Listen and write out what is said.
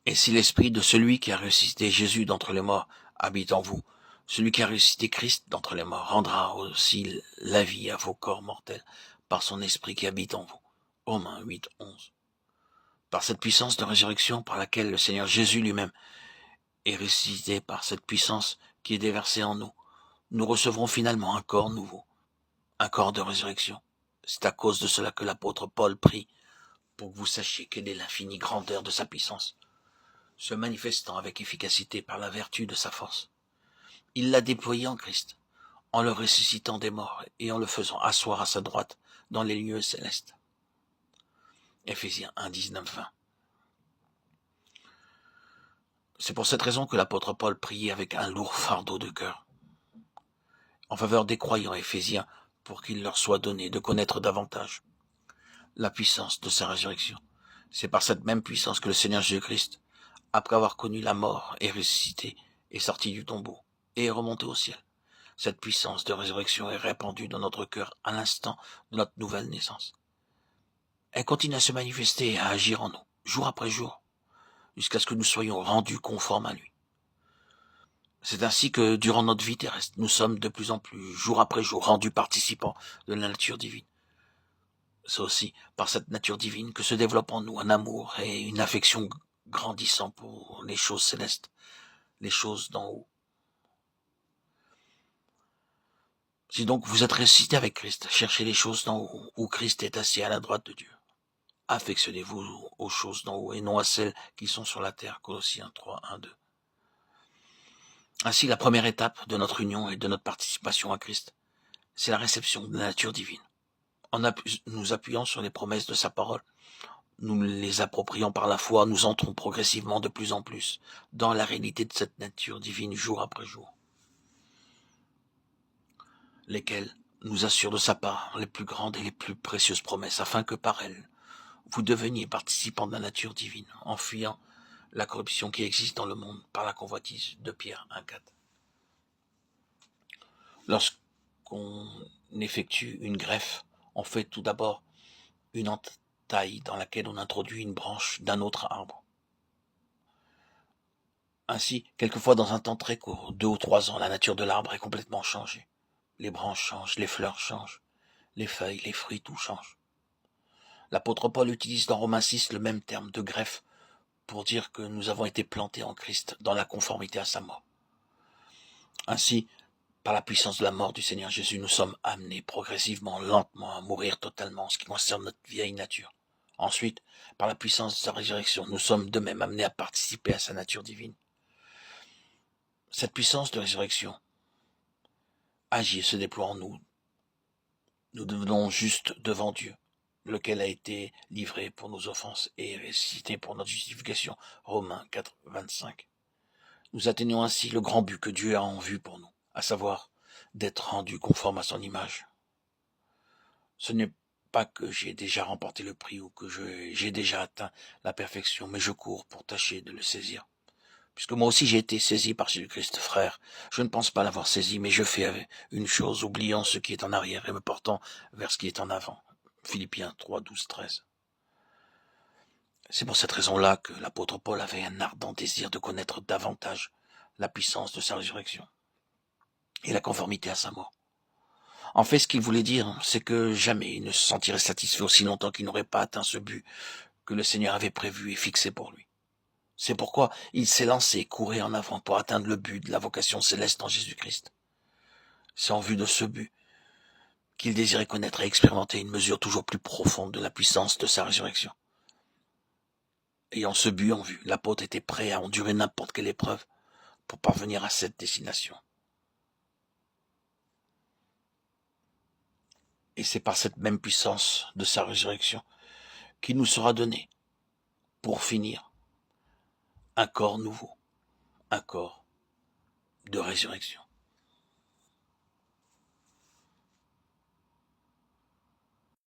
Et si l'esprit de celui qui a ressuscité Jésus d'entre les morts habite en vous, celui qui a ressuscité Christ d'entre les morts rendra aussi la vie à vos corps mortels par son esprit qui habite en vous. Romains 8, 11. Par cette puissance de résurrection par laquelle le Seigneur Jésus lui-même est ressuscité, par cette puissance qui est déversée en nous, nous recevrons finalement un corps nouveau, un corps de résurrection. C'est à cause de cela que l'apôtre Paul prie pour que vous sachiez quelle est l'infinie grandeur de sa puissance, se manifestant avec efficacité par la vertu de sa force. Il l'a déployé en Christ, en le ressuscitant des morts et en le faisant asseoir à sa droite dans les lieux célestes. Éphésiens 1, 19, 20. C'est pour cette raison que l'apôtre Paul priait avec un lourd fardeau de cœur en faveur des croyants éphésiens pour qu'il leur soit donné de connaître davantage la puissance de sa résurrection. C'est par cette même puissance que le Seigneur Jésus-Christ, après avoir connu la mort, est ressuscité, est sorti du tombeau et est remonté au ciel. Cette puissance de résurrection est répandue dans notre cœur à l'instant de notre nouvelle naissance. Elle continue à se manifester et à agir en nous, jour après jour, jusqu'à ce que nous soyons rendus conformes à lui. C'est ainsi que, durant notre vie terrestre, nous sommes de plus en plus, jour après jour, rendus participants de la nature divine. C'est aussi par cette nature divine que se développe en nous un amour et une affection grandissant pour les choses célestes, les choses d'en haut. Si donc vous êtes ressuscité avec Christ, cherchez les choses d'en haut, où Christ est assis à la droite de Dieu. Affectionnez-vous aux choses d'en haut et non à celles qui sont sur la terre. Colossiens 3, 1, 2. Ainsi, la première étape de notre union et de notre participation à Christ, c'est la réception de la nature divine. En nous appuyant sur les promesses de sa parole, nous les approprions par la foi, nous entrons progressivement de plus en plus dans la réalité de cette nature divine jour après jour, lesquelles nous assurent de sa part les plus grandes et les plus précieuses promesses, afin que par elles, vous deveniez participants de la nature divine, en fuyant la corruption qui existe dans le monde par la convoitise de Pierre 1,4. Lorsqu'on effectue une greffe, on fait tout d'abord une entaille dans laquelle on introduit une branche d'un autre arbre. Ainsi, quelquefois dans un temps très court, 2 ou 3 ans, la nature de l'arbre est complètement changée. Les branches changent, les fleurs changent, les feuilles, les fruits, tout change. L'apôtre Paul utilise dans Romains 6 le même terme de greffe pour dire que nous avons été plantés en Christ dans la conformité à sa mort. Ainsi, par la puissance de la mort du Seigneur Jésus, nous sommes amenés progressivement, lentement, à mourir totalement en ce qui concerne notre vieille nature. Ensuite, par la puissance de sa résurrection, nous sommes de même amenés à participer à sa nature divine. Cette puissance de résurrection agit et se déploie en nous. Nous devenons justes devant Dieu, lequel a été livré pour nos offenses et ressuscité pour notre justification. Romains 4, 25. Nous atteignons ainsi le grand but que Dieu a en vue pour nous, à savoir d'être rendus conformes à son image. Ce n'est pas que j'ai déjà remporté le prix ou que j'ai déjà atteint la perfection, mais je cours pour tâcher de le saisir. Puisque moi aussi j'ai été saisi par Jésus-Christ, frère. Je ne pense pas l'avoir saisi, mais je fais une chose, oubliant ce qui est en arrière et me portant vers ce qui est en avant. Philippiens 3, 12, 13. C'est pour cette raison-là que l'apôtre Paul avait un ardent désir de connaître davantage la puissance de sa résurrection et la conformité à sa mort. En fait, ce qu'il voulait dire, c'est que jamais il ne se sentirait satisfait aussi longtemps qu'il n'aurait pas atteint ce but que le Seigneur avait prévu et fixé pour lui. C'est pourquoi il s'est lancé, couru en avant pour atteindre le but de la vocation céleste en Jésus-Christ. C'est en vue de ce but qu'il désirait connaître et expérimenter une mesure toujours plus profonde de la puissance de sa résurrection. Ayant ce but en vue, l'apôtre était prêt à endurer n'importe quelle épreuve pour parvenir à cette destination. Et c'est par cette même puissance de sa résurrection qu'il nous sera donné, pour finir, un corps nouveau, un corps de résurrection.